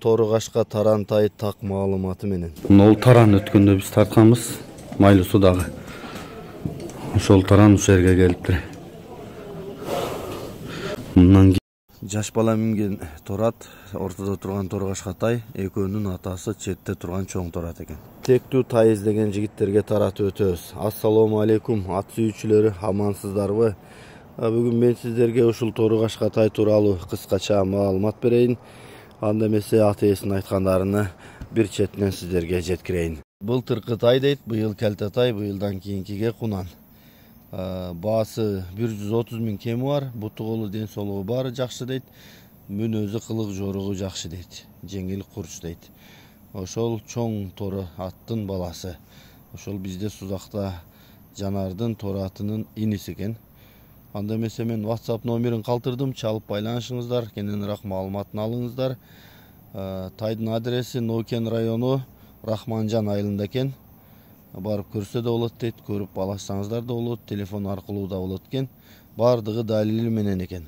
Тору-Кашка таран тай так маалыматы менен. Ол таран өткөндө биз тартканбыз Майлуу Суудагы. Ошол таран ушул жерге келиптир. Мындан Жаш бала минген торат, ортодо турган Тору-Кашка тай, экөөнүн атасы четте турган чоң торат экен. Тектүү тай издеген жигиттерге таратып өтөбүз. Ассалому алейкум, ат сүйүүчүлөр, амансыздарбы? Бүгүн мен сиздерге ушул Тору-Кашка тай тууралуу кыскача маалымат берейин. Анда эмесе ат ээсинин айткандарыны бир четинен сиздерге жеткирейин. Былтыркы тай дейт, быйыл келте тай, быйылдан кийинкиге кунан. Баасы 130 000 кеми бар, буту колу ден соолугу баары жакшы дейт. Мүнөзү кылык жоругу жакшы дейт. Жеңил курч дейт. Ошол чоң тору аттын баласы. Ошол бизде Сузакта Жанардын тору атынын иниси экен. Анда эмесе мен WhatsApp номерин калтырдым, чалып байланышыңыздар, кененирээк маалыматын алыңыздар. Тайдын адреси Нокен району Рахманжан айылында экен. Барып көрсө да болот дейт, көрүп алсаңыздар да болот, телефон аркылуу да болот экен. Бардыгы далили менен экен.